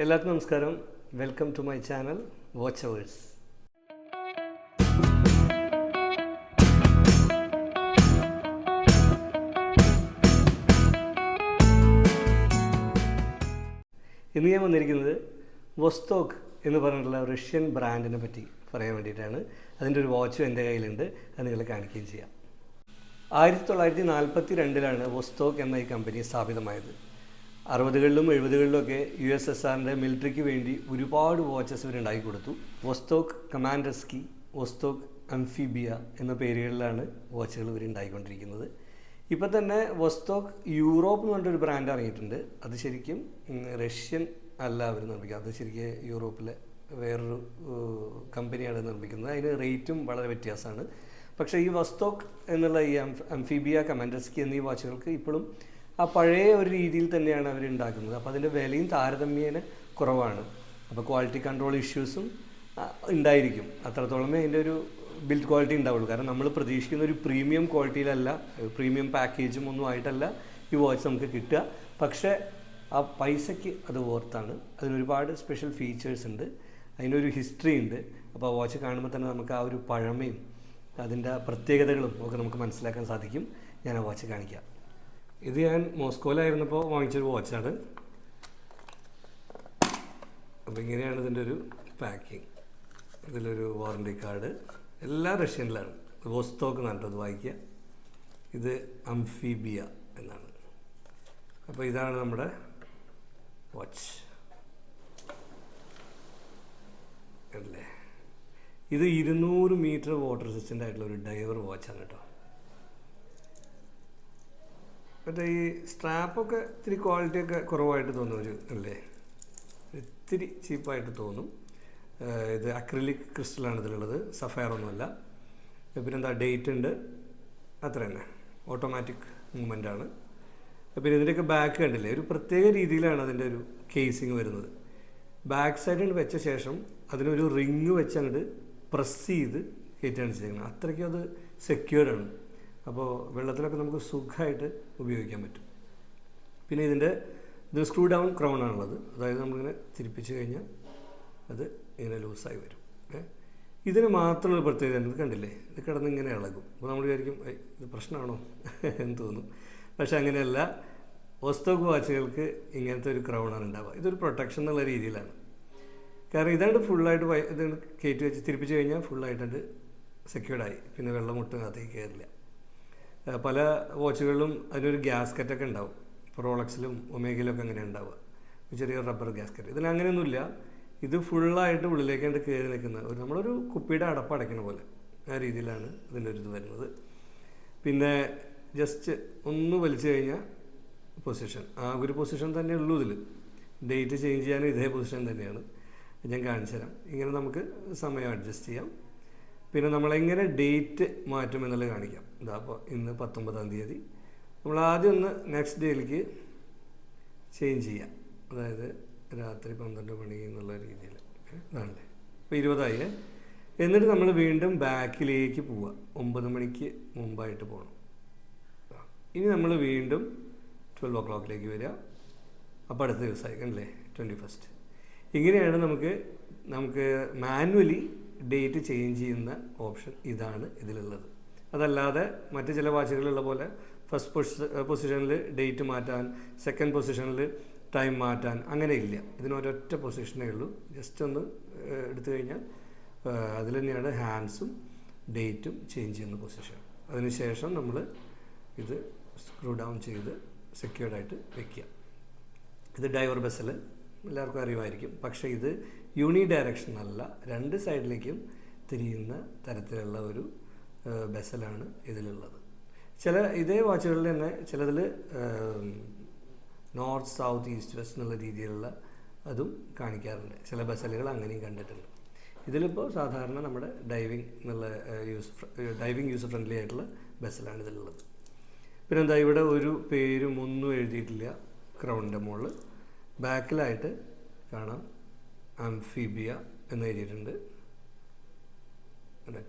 എല്ലാവർക്കും നമസ്കാരം. Welcome to my channel watch hours. ഇന്ന് ഞാൻ വന്നിരിക്കുന്നത് വോസ്റ്റോക്ക് എന്ന് പറഞ്ഞിട്ടുള്ള റഷ്യൻ ബ്രാൻഡിനെ പറ്റി പറയാൻ വേണ്ടിയിട്ടാണ്. അതിൻ്റെ ഒരു വാച്ചും എൻ്റെ കയ്യിലുണ്ട്, അത് നിങ്ങളെ കാണിക്കുകയും ചെയ്യാം. 1942 വോസ്റ്റോക്ക് എന്ന ഈ കമ്പനി സ്ഥാപിതമായത്. 60കളിലും 70കളിലുമൊക്കെ USSRൻ്റെ മിലിറ്ററിക്ക് വേണ്ടി ഒരുപാട് വാച്ചസ് ഇവരുണ്ടാക്കി കൊടുത്തു. വോസ്റ്റോക്ക് കമാൻഡർസ്കി, വോസ്റ്റോക്ക് അംഫിബിയ എന്ന പേരുകളിലാണ് വാച്ചുകൾ ഇവർ ഉണ്ടായിക്കൊണ്ടിരിക്കുന്നത്. ഇപ്പം തന്നെ വോസ്റ്റോക്ക് യൂറോപ്പ് എന്ന് പറഞ്ഞൊരു ബ്രാൻഡ് ഇറങ്ങിയിട്ടുണ്ട്. അത് ശരിക്കും റഷ്യൻ അല്ല അവർ നിർമ്മിക്കുക, അത് ശരിക്കും യൂറോപ്പിലെ വേറൊരു കമ്പനിയാണ് നിർമ്മിക്കുന്നത്. അതിന് റേറ്റും വളരെ വ്യത്യാസമാണ്. പക്ഷേ ഈ വോസ്റ്റോക്ക് എന്നുള്ള ഈ അംഫിബിയ, കമാൻഡർസ്കി എന്നീ വാച്ചുകൾക്ക് ഇപ്പോഴും ആ പഴയ ഒരു രീതിയിൽ തന്നെയാണ് അവർ ഉണ്ടാക്കുന്നത്. അപ്പോൾ അതിൻ്റെ വിലയും താരതമ്യേന കുറവാണ്. അപ്പോൾ ക്വാളിറ്റി കൺട്രോൾ ഇഷ്യൂസും ഉണ്ടായിരിക്കും. അത്രത്തോളമേ അതിൻ്റെ ഒരു ബിൽഡ് ക്വാളിറ്റി ഉണ്ടാവുള്ളൂ. കാരണം നമ്മൾ പ്രതീക്ഷിക്കുന്ന ഒരു പ്രീമിയം ക്വാളിറ്റിയിലല്ല, പ്രീമിയം പാക്കേജും ഒന്നും ആയിട്ടല്ല ഈ വാച്ച് നമുക്ക് കിട്ടുക. പക്ഷേ ആ പൈസയ്ക്ക് അത് വർത്താണ്. അതിനൊരുപാട് സ്പെഷ്യൽ ഫീച്ചേഴ്സ് ഉണ്ട്, അതിനൊരു ഹിസ്റ്ററി ഉണ്ട്. അപ്പോൾ ആ വാച്ച് കാണുമ്പോൾ തന്നെ നമുക്ക് ആ ഒരു പഴമയും അതിൻ്റെ പ്രത്യേകതകളും ഒക്കെ നമുക്ക് മനസ്സിലാക്കാൻ സാധിക്കും. ഞാൻ ആ വാച്ച് കാണിക്കാം. ഇത് ഞാൻ മോസ്കോയിലായിരുന്നപ്പോൾ വാങ്ങിച്ചൊരു വാച്ചാണ്. അപ്പോൾ ഇങ്ങനെയാണ് ഇതിൻ്റെ ഒരു പാക്കിങ്. ഇതിലൊരു വാറണ്ടി കാർഡ്, എല്ലാം റഷ്യനിലാണ്. വോസ്റ്റോക്ക് എന്നാണ് അത് വായിക്കുക. ഇത് അംഫിബിയ എന്നാണ്. അപ്പോൾ ഇതാണ് നമ്മുടെ വാച്ച് അല്ലേ. ഇത് 200 മീറ്റർ വാട്ടർ റെസിസ്റ്റൻ്റ് ആയിട്ടുള്ള ഒരു ഡൈവർ വാച്ചാണ് കേട്ടോ. മറ്റേ ഈ സ്ട്രാപ്പൊക്കെ ഇത്തിരി ക്വാളിറ്റിയൊക്കെ കുറവായിട്ട് തോന്നും ഒരു അല്ലേ, ഇത്തിരി ചീപ്പായിട്ട് തോന്നും. ഇത് അക്രിലിക് ക്രിസ്റ്റലാണ് ഇതിലുള്ളത്, സഫയർ ഒന്നുമല്ല. പിന്നെന്താ, ഡേറ്റ് ഉണ്ട്, അത്ര തന്നെ. ഓട്ടോമാറ്റിക് മൂവ്മെൻ്റ് ആണ്. പിന്നെ ഇതിൻ്റെയൊക്കെ ബാക്ക് കണ്ടില്ലേ, ഒരു പ്രത്യേക രീതിയിലാണ് അതിൻ്റെ ഒരു കേസിങ് വരുന്നത്. ബാക്ക് സൈഡിൽ വെച്ച ശേഷം അതിനൊരു റിങ് വെച്ച് അങ്ങോട്ട് പ്രസ് ചെയ്ത് കയറ്റാണ് ചെയ്യുന്നത്. അത്രയ്ക്കും അത് സെക്യൂർഡാണ്. അപ്പോൾ വെള്ളത്തിലൊക്കെ നമുക്ക് സുഖമായിട്ട് ഉപയോഗിക്കാൻ പറ്റും. പിന്നെ ഇത് സ്ക്രൂ ഡൗൺ ക്രൗൺ ആണുള്ളത്. അതായത് നമ്മളിങ്ങനെ തിരിപ്പിച്ച് കഴിഞ്ഞാൽ അത് ഇങ്ങനെ ലൂസായി വരും. ഇതിന് മാത്രമുള്ള പ്രത്യേകത ഇത് കണ്ടില്ലേ, ഇത് കിടന്ന് ഇങ്ങനെ ഇളകും. അപ്പോൾ നമ്മൾ വിചാരിക്കും ഇത് പ്രശ്നമാണോ എന്ന് തോന്നും. പക്ഷെ അങ്ങനെയല്ല. വോസ്റ്റോക്ക് വാച്ചുകൾക്ക് ഇങ്ങനത്തെ ഒരു ക്രൗണാണ് ഉണ്ടാവുക. ഇതൊരു പ്രൊട്ടക്ഷൻ എന്നുള്ള രീതിയിലാണ്. കാരണം ഇതാണ്ട് ഫുള്ളായിട്ട് ഇത് കയറ്റി വെച്ച് തിരിപ്പിച്ച് കഴിഞ്ഞാൽ ഫുള്ളായിട്ടുണ്ട് സെക്യൂർഡായി. പിന്നെ വെള്ളം മുട്ടും അകത്തേക്ക് കയറില്ല. പല വാച്ചുകളിലും അതിനൊരു ഗ്യാസ്കറ്റൊക്കെ ഉണ്ടാവും. ഇപ്പോൾ റോളക്സിലും ഒമേഗയിലൊക്കെ അങ്ങനെ ഉണ്ടാവുക, ചെറിയ റബ്ബർ ഗ്യാസ്കറ്റ്. ഇതിൽ അങ്ങനെയൊന്നുമില്ല. ഇത് ഫുള്ളായിട്ട് ഉള്ളിലേക്കാണ്ട് കയറി നിൽക്കുന്ന നമ്മളൊരു കുപ്പിയുടെ അടപ്പടയ്ക്കുന്ന പോലെ ആ രീതിയിലാണ് ഇതിൻ്റെ ഒരു ഇത് വരുന്നത്. പിന്നെ ജസ്റ്റ് ഒന്ന് വലിച്ചു കഴിഞ്ഞാൽ പൊസിഷൻ, ആ ഒരു പൊസിഷൻ തന്നെ ഉള്ളൂ. ഇതിൽ ഡേറ്റ് ചേഞ്ച് ചെയ്യാനും ഇതേ പൊസിഷൻ തന്നെയാണ്. ഞാൻ കാണിച്ചു തരാം. ഇങ്ങനെ നമുക്ക് സമയം അഡ്ജസ്റ്റ് ചെയ്യാം. പിന്നെ നമ്മളെങ്ങനെ ഡേറ്റ് മാറ്റും എന്നുള്ളത് കാണിക്കാം. ഇതാ അപ്പോൾ ഇന്ന് 19-ാം തീയതി. നമ്മൾ ആദ്യം ഒന്ന് നെക്സ്റ്റ് ഡേയിലേക്ക് ചേഞ്ച് ചെയ്യാം. അതായത് രാത്രി 12 മണി എന്നുള്ള രീതിയിൽ. ഇതാണല്ലേ, ഇപ്പോൾ 20ആയി. എന്നിട്ട് നമ്മൾ വീണ്ടും ബാക്കിലേക്ക് പോവുക. 9 മണിക്ക് മുമ്പായിട്ട് പോകണം. ഇനി നമ്മൾ വീണ്ടും 12 o'clock വരിക. അപ്പോൾ അടുത്ത ദിവസമായി കണ്ടില്ലേ, 21st. ഇങ്ങനെയാണ് നമുക്ക് മാനുവലി ഡേറ്റ് ചേഞ്ച് ചെയ്യുന്ന ഓപ്ഷൻ ഇതാണ് ഇതിലുള്ളത്. അതല്ലാതെ മറ്റ് ചില വാച്ചുകളുള്ള പോലെ ഫസ്റ്റ് പൊസിഷനിൽ ഡേറ്റ് മാറ്റാൻ, സെക്കൻഡ് പൊസിഷനിൽ ടൈം മാറ്റാൻ അങ്ങനെ ഇല്ല. ഇതിന് ഒരൊറ്റ പൊസിഷനേ ഉള്ളൂ. ജസ്റ്റ് ഒന്ന് എടുത്തു കഴിഞ്ഞാൽ അതിൽ തന്നെയാണ് ഹാൻഡ്സും ഡേറ്റും ചേഞ്ച് ചെയ്യുന്ന പൊസിഷൻ. അതിനുശേഷം നമ്മൾ ഇത് സ്ക്രൂ ഡൗൺ ചെയ്ത് സെക്യൂർഡായിട്ട് വയ്ക്കുക. ഇത് ഡൈവർ ബെസൽ എല്ലാവർക്കും അറിയുമായിരിക്കും. പക്ഷേ ഇത് യൂണി ഡയറക്ഷൻ അല്ല, 2 സൈഡിലേക്കും തിരിയുന്ന തരത്തിലുള്ള ഒരു ബെസലാണ് ഇതിലുള്ളത്. ഇതേ വാച്ചുകളിൽ തന്നെ ചിലതിൽ നോർത്ത്, സൗത്ത്, ഈസ്റ്റ്, വെസ്റ്റ് എന്നുള്ള രീതിയിലുള്ള അതും കാണിക്കാറുണ്ട്. ചില ബെസലുകൾ അങ്ങനെയും കണ്ടിട്ടുണ്ട്. ഇതിലിപ്പോൾ സാധാരണ നമ്മുടെ ഡൈവിങ് യൂസർ ഫ്രണ്ട്ലി ആയിട്ടുള്ള ബെസലാണ് ഇതിലുള്ളത്. പിന്നെന്താ, ഇവിടെ ഒരു പേരും ഒന്നും എഴുതിയിട്ടില്ല ക്രൗണിൻ്റെ മുകളിൽ. ബാക്കിലായിട്ട് കാണാം അംഫിബിയ എന്ന് എഴുതിയിട്ടുണ്ട്.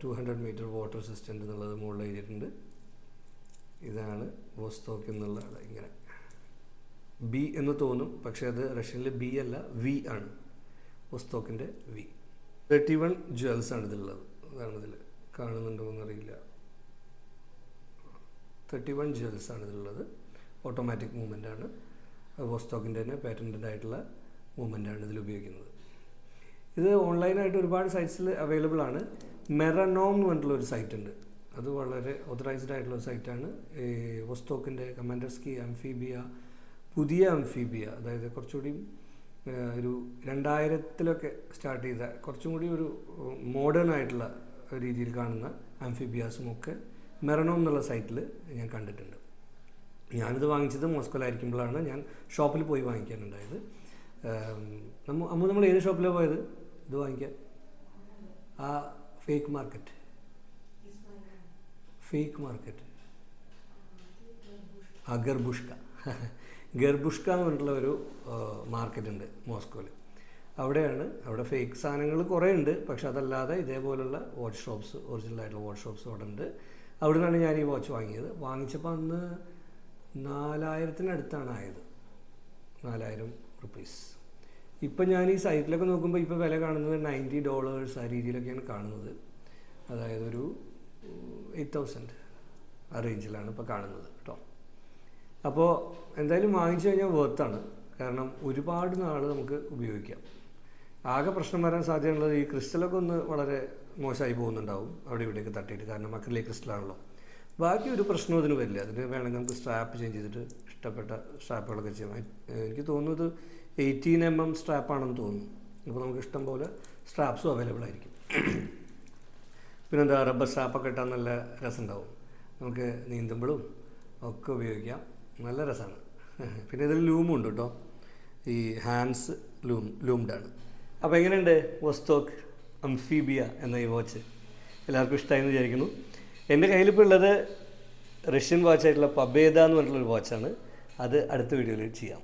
200 മീറ്റർ വാട്ടർ റെസിസ്റ്റൻ്റ് എന്നുള്ളത് മുകളിൽ എഴുതിയിട്ടുണ്ട്. ഇതാണ് വോസ്റ്റോക്ക് എന്നുള്ള ഇങ്ങനെ ബി എന്ന് തോന്നും, പക്ഷേ അത് റഷ്യനിൽ ബി അല്ല, വി ആണ്. വോസ്റ്റോക്കിൻ്റെ വി. 31 ജ്വൽസ് ആണ് ഇതിലുള്ളത്. അതാണ് ഇതിൽ കാണുന്നുണ്ടോ എന്നറിയില്ല. 31 ജ്വൽസ് ആണ് ഇതിലുള്ളത്. ഓട്ടോമാറ്റിക് മൂവ്മെൻ്റ് ആണ്. വോസ്റ്റോക്കിൻ്റെ തന്നെ പാറ്റൻറ്റഡ് ആയിട്ടുള്ള മൂവ്മെൻ്റ് ആണ് ഇതിൽ ഉപയോഗിക്കുന്നത്. ഇത് ഓൺലൈനായിട്ട് ഒരുപാട് സൈറ്റ്സിൽ അവൈലബിൾ ആണ്. മെറനോം എന്ന് പറഞ്ഞിട്ടുള്ള ഒരു സൈറ്റ് ഉണ്ട്. അത് വളരെ ഓതറൈസ്ഡ് ആയിട്ടുള്ള ഒരു സൈറ്റാണ്. ഈ വോസ്റ്റോക്കിൻ്റെ കമാൻഡർസ്കി അംഫീബിയ, പുതിയ അംഫീബിയ, അതായത് കുറച്ചുകൂടി ഒരു 2000-ലൊക്കെ സ്റ്റാർട്ട് ചെയ്ത കുറച്ചും കൂടി ഒരു മോഡേൺ ആയിട്ടുള്ള രീതിയിൽ കാണുന്ന ആംഫിബിയാസും ഒക്കെ മെറനോം എന്നുള്ള സൈറ്റിൽ ഞാൻ കണ്ടിട്ടുണ്ട്. ഞാനിത് വാങ്ങിച്ചത് മോസ്കോയിലായിരിക്കുമ്പോഴാണ് ഞാൻ ഷോപ്പിൽ പോയി വാങ്ങിക്കാനുണ്ടായത്. നമ്മൾ ഏത് ഷോപ്പിലാണ് പോയത് ഇത് വാങ്ങിക്കാൻ? ആ ഫേക്ക് മാർക്കറ്റ് ഗർബുഷ്ക എന്ന് പറഞ്ഞിട്ടുള്ള ഒരു മാർക്കറ്റ് ഉണ്ട് മോസ്കോയിൽ. അവിടെ ഫേക്ക് സാധനങ്ങൾ കുറേ ഉണ്ട്. പക്ഷെ അതല്ലാതെ ഇതേപോലുള്ള വാച്ച് ഷോപ്സ്, ഒറിജിനലായിട്ടുള്ള വാച്ച് ഷോപ്സ് അവിടെ ഉണ്ട്. അവിടെ നിന്നാണ് ഞാൻ ഈ വാച്ച് വാങ്ങിച്ചപ്പോൾ അന്ന് 4000-അടുത്താണ് ആയത്. 4000 റുപ്പീസ്. ഇപ്പം ഞാൻ ഈ സൈറ്റിലൊക്കെ നോക്കുമ്പോൾ ഇപ്പോൾ വില കാണുന്നത് $90 ആ രീതിയിലൊക്കെയാണ് കാണുന്നത്. അതായത് ഒരു 8000 ആ റേഞ്ചിലാണ് ഇപ്പോൾ കാണുന്നത് കേട്ടോ. അപ്പോൾ എന്തായാലും വാങ്ങിച്ചു കഴിഞ്ഞാൽ വർത്താണ്. കാരണം ഒരുപാട് നാൾ നമുക്ക് ഉപയോഗിക്കാം. ആകെ പ്രശ്നം വരാൻ സാധ്യതയുള്ളത് ഈ ക്രിസ്റ്റലൊക്കെ ഒന്ന് വളരെ മോശമായി പോകുന്നുണ്ടാവും അവിടെ ഇവിടെയൊക്കെ തട്ടിയിട്ട്. കാരണം അക്രിലിക് ക്രിസ്റ്റലാണല്ലോ. ബാക്കി ഒരു പ്രശ്നവും ഇതിന് വരില്ല. അതിന് വേണമെങ്കിൽ നമുക്ക് സ്ട്രാപ്പ് ചേഞ്ച് ചെയ്തിട്ട് ഇഷ്ടപ്പെട്ട സ്ട്രാപ്പുകളൊക്കെ ചെയ്യാം. എനിക്ക് തോന്നുന്നത് 18mm സ്ട്രാപ്പാണെന്ന് തോന്നുന്നു. അപ്പോൾ നമുക്ക് ഇഷ്ടം പോലെ സ്ട്രാപ്സും അവൈലബിൾ ആയിരിക്കും. പിന്നെന്താ, റബ്ബർ സ്ട്രാപ്പൊക്കെ ഇട്ടാൽ നല്ല രസമുണ്ടാവും. നമുക്ക് നീന്തുമ്പോഴും ഒക്കെ ഉപയോഗിക്കാം. നല്ല രസമാണ്. പിന്നെ ഇതിൽ ലൂമും ഉണ്ട് കേട്ടോ. ഈ ഹാൻഡ്സ് ലൂംഡാണ്. അപ്പോൾ എങ്ങനെയുണ്ട് വോസ്റ്റോക്ക് അംഫീബിയ എന്ന ഈ വാച്ച്? എല്ലാവർക്കും ഇഷ്ടമായെന്ന് വിചാരിക്കുന്നു. എൻ്റെ കയ്യിലിപ്പോൾ ഉള്ളത് റഷ്യൻ വാച്ചായിട്ടുള്ള പബേദ എന്ന് പറഞ്ഞിട്ടുള്ളൊരു വാച്ചാണ്. അത് അടുത്ത വീഡിയോയിൽ ചെയ്യാം.